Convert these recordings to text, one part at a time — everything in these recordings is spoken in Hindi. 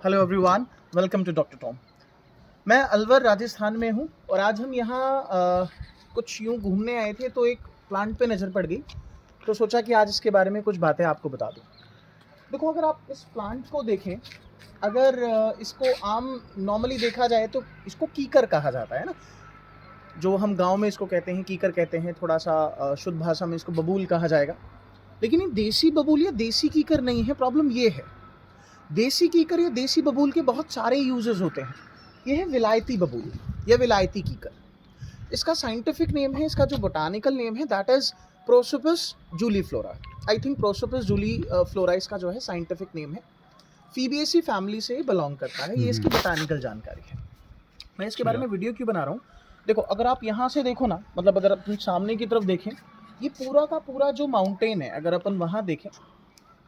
Hello everyone, welcome to doctor Tom. मैं अलवर राजस्थान में हूँ और आज हम यहाँ कुछ यूँ घूमने आए थे तो एक प्लांट पे नज़र पड़ गई, तो सोचा कि आज इसके बारे में कुछ बातें आपको बता दूँ। देखो, अगर आप इस प्लांट को देखें, अगर इसको आम नॉर्मली देखा जाए तो इसको कीकर कहा जाता है ना, जो हम गांव में इसको कहते हैं कीकर कहते हैं, थोड़ा सा शुद्ध भाषा में इसको बबूल कहा जाएगा। लेकिन ये देसी बबूल या देसी कीकर नहीं है। प्रॉब्लम ये है, देसी कीकर या देसी बबूल के बहुत सारे यूजेस होते हैं। ये है विलायती बबूल या विलायती कीकर। इसका साइंटिफिक नेम है, इसका जो बोटानिकल नेम है that is Prosopis juliflora. I think Prosopis juliflora इसका जो है साइंटिफिक नेम है। फीबिएसी फैमिली से बिलोंग करता है। ये इसकी बोटानिकल जानकारी है। मैं इसके बारे में वीडियो क्यों बना रहा हूँ, देखो अगर आप यहाँ से देखो ना, मतलब अगर अपन सामने की तरफ देखें, ये पूरा का पूरा जो माउंटेन है, अगर अपन वहाँ देखें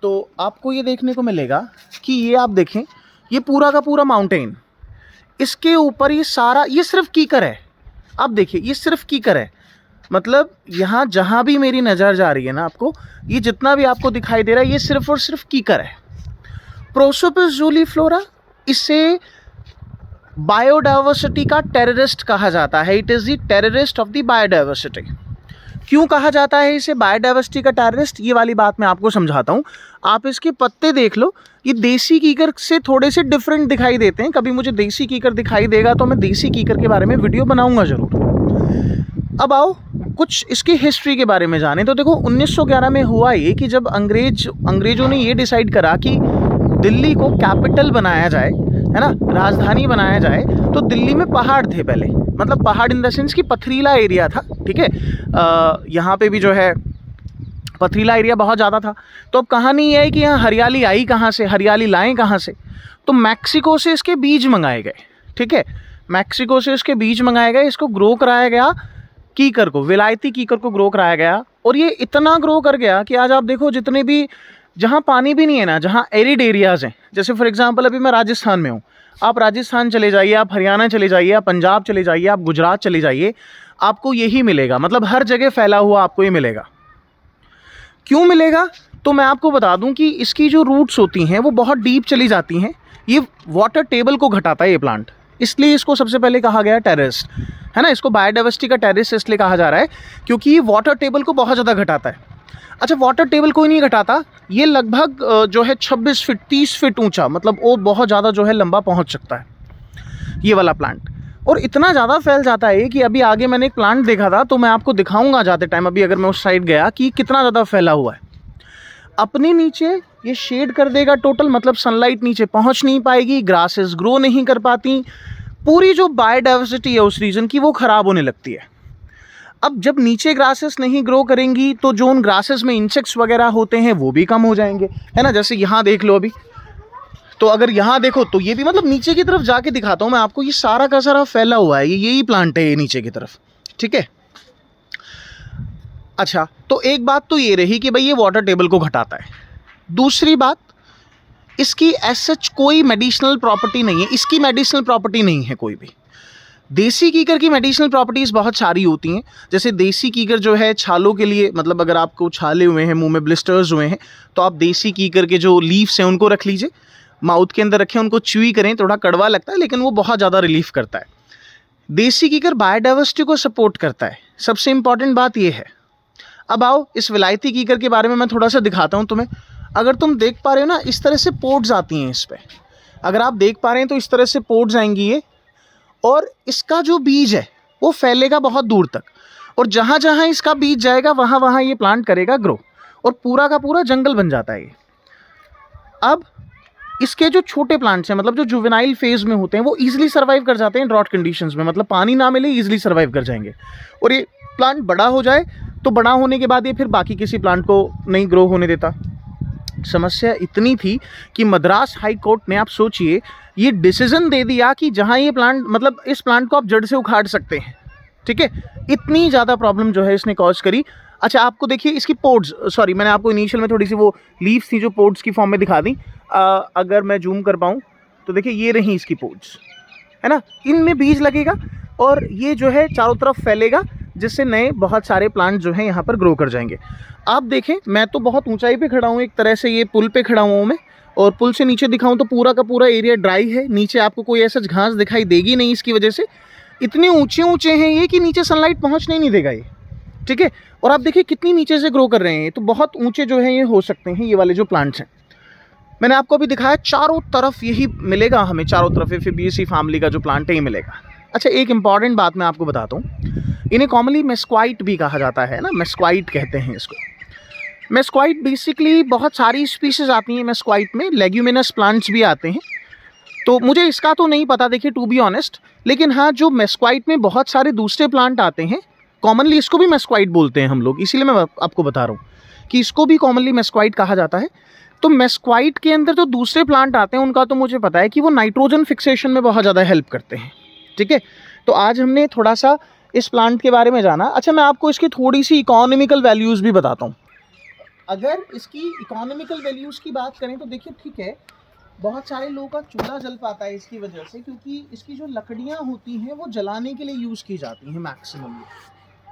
तो आपको ये देखने को मिलेगा कि ये आप देखें, ये पूरा का पूरा माउंटेन, इसके ऊपर ये सारा, ये सिर्फ कीकर है। आप देखिए, ये सिर्फ कीकर है। मतलब यहाँ जहाँ भी मेरी नज़र जा रही है ना, आपको ये जितना भी आपको दिखाई दे रहा है, ये सिर्फ और सिर्फ कीकर है। प्रोसोपस जूलीफ्लोरा, इसे बायोडाइवर्सिटी का टेररिस्ट कहा जाता है। It is the terrorist of the biodiversity. क्यों कहा जाता है इसे बायोडाइवर्सिटी का टेररिस्ट, ये वाली बात मैं आपको समझाता हूँ। आप इसके पत्ते देख लो, ये देसी कीकर से थोड़े से डिफरेंट दिखाई देते हैं। कभी मुझे देसी कीकर दिखाई देगा तो मैं देसी कीकर के बारे में वीडियो बनाऊंगा ज़रूर। अब आओ कुछ इसकी हिस्ट्री के बारे में जाने। तो देखो 1911 में हुआ ये कि जब अंग्रेज़ों ने ये डिसाइड करा कि दिल्ली को कैपिटल बनाया जाए, है ना, राजधानी बनाया जाए, तो दिल्ली में पहाड़ थे पहले, मतलब पहाड़ इन द सेंस कि पथरीला एरिया था, ठीक है। यहाँ पे भी जो है पथरीला एरिया बहुत ज़्यादा था। तो अब कहानी ये है कि यहाँ हरियाली आई कहाँ से, हरियाली लाएं कहाँ से, तो मैक्सिको से इसके बीज मंगाए गए, ठीक है। मैक्सिको से इसके बीज मंगाए गए, इसको ग्रो कराया गया, कीकर को, विलायती कीकर को ग्रो कराया गया। और ये इतना ग्रो कर गया कि आज आप देखो, जितने भी जहाँ पानी भी नहीं है ना, जहाँ एरिड एरियाज़ हैं, जैसे फॉर एग्जांपल अभी मैं राजस्थान में हूँ, आप राजस्थान चले जाइए, आप हरियाणा चले जाइए, आप पंजाब चले जाइए, आप गुजरात चले जाइए, आपको यही मिलेगा। मतलब हर जगह फैला हुआ आपको ये मिलेगा। क्यों मिलेगा, तो मैं आपको बता दूं कि इसकी जो रूट्स होती हैं वो बहुत डीप चली जाती हैं। ये वाटर टेबल को घटाता है ये प्लांट, इसलिए इसको सबसे पहले कहा गया टेरेस्ट, है ना। इसको बायोडाइवर्सिटी का टेरेस्ट इसलिए कहा जा रहा है क्योंकि ये वाटर टेबल को बहुत ज़्यादा घटाता है। अच्छा, वाटर टेबल कोई नहीं घटाता, ये लगभग जो है 26 फीट 30 फीट ऊंचा, मतलब वो बहुत ज़्यादा जो है लंबा पहुंच सकता है ये वाला प्लांट। और इतना ज़्यादा फैल जाता है कि अभी आगे मैंने एक प्लांट देखा था, तो मैं आपको दिखाऊंगा जाते टाइम, अभी अगर मैं उस साइड गया, कि कितना ज़्यादा फैला हुआ है। अपने नीचे ये शेड कर देगा टोटल, मतलब सनलाइट नीचे पहुँच नहीं पाएगी, ग्रासेस ग्रो नहीं कर पाती, पूरी जो बायोडाइवर्सिटी है उस रीजन की वो ख़राब होने लगती है। अब जब नीचे ग्रासेस नहीं ग्रो करेंगी तो जो उन ग्रासेस में इंसेक्ट्स वगैरह होते हैं वो भी कम हो जाएंगे, है ना। जैसे यहाँ देख लो अभी, तो अगर यहाँ देखो तो ये भी, मतलब नीचे की तरफ जाके दिखाता हूँ मैं आपको, ये सारा का सारा फैला हुआ है, यही प्लांट है ये नीचे की तरफ, ठीक है। अच्छा, तो एक बात तो ये रही कि भाई ये वाटर टेबल को घटाता है। दूसरी बात, इसकी एज सच कोई मेडिसिनल प्रॉपर्टी नहीं है, इसकी मेडिसिनल प्रॉपर्टी नहीं है कोई भी। देसी कीकर की मेडिसिनल प्रॉपर्टीज़ बहुत सारी होती हैं। जैसे देसी कीकर जो है छालों के लिए, मतलब अगर आपको छाले हुए हैं, मुंह में ब्लिस्टर्स हुए हैं, तो आप देसी कीकर के जो लीव्स हैं उनको रख लीजिए, माउथ के अंदर रखें, उनको च्यूई करें। थोड़ा कड़वा लगता है लेकिन वो बहुत ज़्यादा रिलीफ करता है। देसी कीकर बायोडाइवर्सिटी को सपोर्ट करता है, सबसे इंपॉर्टेंट बात ये है। अब आओ इस विलायती कीकर के बारे में मैं थोड़ा सा दिखाता हूँ तुम्हें। अगर तुम देख पा रहे हो ना, इस तरह से पोड्स आती हैं इस पर, अगर आप देख पा रहे हैं तो इस तरह से पोड्स आएंगी ये, और इसका जो बीज है वो फैलेगा बहुत दूर तक, और जहाँ जहाँ इसका बीज जाएगा वहाँ वहाँ ये प्लांट करेगा ग्रो, और पूरा का पूरा जंगल बन जाता है ये। अब इसके जो छोटे प्लांट्स हैं, मतलब जो जुवेनाइल फेज में होते हैं, वो ईजिली सर्वाइव कर जाते हैं ड्रॉट कंडीशंस में, मतलब पानी ना मिले ईजिली सर्वाइव कर जाएंगे। और ये प्लांट बड़ा हो जाए तो बड़ा होने के बाद ये फिर बाकी किसी प्लांट को नहीं ग्रो होने देता। समस्या इतनी थी कि मद्रास हाई कोर्ट ने, आप सोचिए, ये डिसीजन दे दिया कि जहाँ ये प्लांट, मतलब इस प्लांट को आप जड़ से उखाड़ सकते हैं, ठीक है। इतनी ज़्यादा प्रॉब्लम जो है इसने कॉज करी। अच्छा, आपको देखिए इसकी पोड्स, सॉरी मैंने आपको इनिशियल में थोड़ी सी वो लीव्स थी जो पोड्स की फॉर्म में दिखा दी। अगर मैं जूम कर पाऊँ तो देखिए ये रही इसकी पोड्स, है ना। इनमें बीज लगेगा और ये जो है चारों तरफ फैलेगा, जिससे नए बहुत सारे प्लांट जो हैं यहाँ पर ग्रो कर जाएंगे। आप देखें, मैं तो बहुत ऊंचाई पे खड़ा हूँ, एक तरह से ये पुल पे खड़ा हुआ हूँ मैं, और पुल से नीचे दिखाऊं तो पूरा का पूरा एरिया ड्राई है, नीचे आपको कोई ऐसा घास दिखाई देगी नहीं, इसकी वजह से इतने ऊंचे ऊंचे हैं ये कि नीचे सनलाइट पहुंचने ही नहीं देगा ये, ठीक है। और आप देखिए कितनी नीचे से ग्रो कर रहे हैं, तो बहुत ऊंचे जो है ये हो सकते हैं ये वाले जो प्लांट्स हैं। मैंने आपको अभी दिखाया चारों तरफ यही मिलेगा हमें, चारों तरफ एफिबिएसी फैमिली का जो प्लांट है ये मिलेगा। अच्छा, एक इंपॉर्टेंट बात मैं आपको बताता हूँ, इन्हें कॉमनली मेस्क्वाइट भी कहा जाता है ना, मेस्क्वाइट कहते हैं इसको। मेस्क्वाइट बेसिकली बहुत सारी स्पीशीज़ आती हैं मेस्क्वाइट में, लेग्यूमिनस प्लांट्स भी आते हैं, तो मुझे इसका तो नहीं पता देखिए टू बी ऑनेस्ट, लेकिन हाँ जो मेस्क्वाइट में बहुत सारे दूसरे प्लांट आते हैं, कॉमनली इसको भी मेस्क्वाइट बोलते हैं हम लोग, इसीलिए मैं आपको बता रहा हूँ कि इसको भी कॉमनली मेस्क्वाइट कहा जाता है। तो मेस्क्वाइट के अंदर जो दूसरे प्लांट आते हैं उनका तो मुझे पता है कि वो नाइट्रोजन फिक्सेशन में बहुत ज़्यादा हेल्प करते हैं, ठीक है। तो आज हमने थोड़ा सा इस प्लांट के बारे में जाना। अच्छा, मैं आपको इसकी थोड़ी सी इकोनॉमिकल वैल्यूज़ भी बताता हूँ। अगर इसकी इकोनॉमिकल वैल्यूज़ की बात करें तो देखिए ठीक है, बहुत सारे लोगों का चूल्हा जल पाता है इसकी वजह से, क्योंकि इसकी जो लकड़ियाँ होती हैं वो जलाने के लिए यूज़ की जाती हैं मैक्सिमम,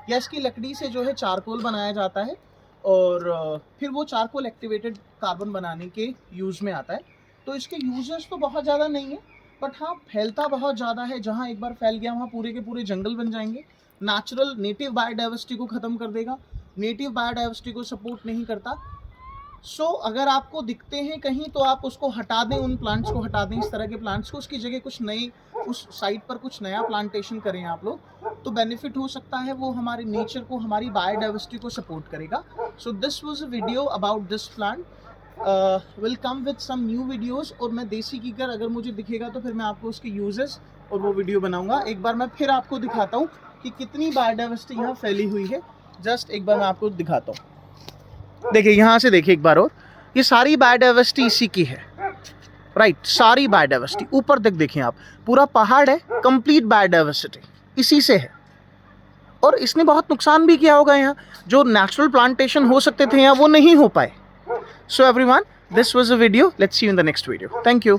या इसकी लकड़ी से जो है चारकोल बनाया जाता है और फिर वो चारकोल एक्टिवेटेड कार्बन बनाने के यूज़ में आता है। तो इसके यूजेस तो बहुत ज़्यादा नहीं है, बट हाँ फैलता बहुत ज़्यादा है, जहाँ एक बार फैल गया वहाँ पूरे के पूरे जंगल बन जाएंगे, नेचुरल नेटिव बायोडाइवर्सिटी को ख़त्म कर देगा, नेटिव बायोडाइवर्सिटी को सपोर्ट नहीं करता। सो अगर आपको दिखते हैं कहीं तो आप उसको हटा दें, उन प्लांट्स को हटा दें, इस तरह के प्लांट्स को, उसकी जगह कुछ नए, उस साइट पर कुछ नया प्लांटेशन करें आप लोग, तो बेनिफिट हो सकता है, वो हमारे नेचर को, हमारी बायोडाइवर्सिटी को सपोर्ट करेगा। So this was a video about this plant, will come with some new videos, और मैं देसी कीकर अगर मुझे दिखेगा तो फिर मैं आपको उसके यूजेस और वो वीडियो बनाऊंगा। एक बार मैं फिर आपको दिखाता हूँ कि कितनी बायोडाइवर्सिटी यहाँ फैली हुई है, जस्ट एक बार मैं आपको दिखाता हूँ। देखिए यहाँ से देखिए एक बार और, ये सारी बायोडाइवर्सिटी इसी की है, राइट, सारी बायोडाइवर्सिटी ऊपर तक देखें आप, पूरा पहाड़ है, कंप्लीट बायोडाइवर्सिटी इसी से है। और इसने बहुत नुकसान भी किया होगा, यहाँ जो नेचुरल प्लांटेशन हो सकते थे यहाँ वो नहीं हो पाए। So everyone, this was a video, let's see you in the next video, thank you.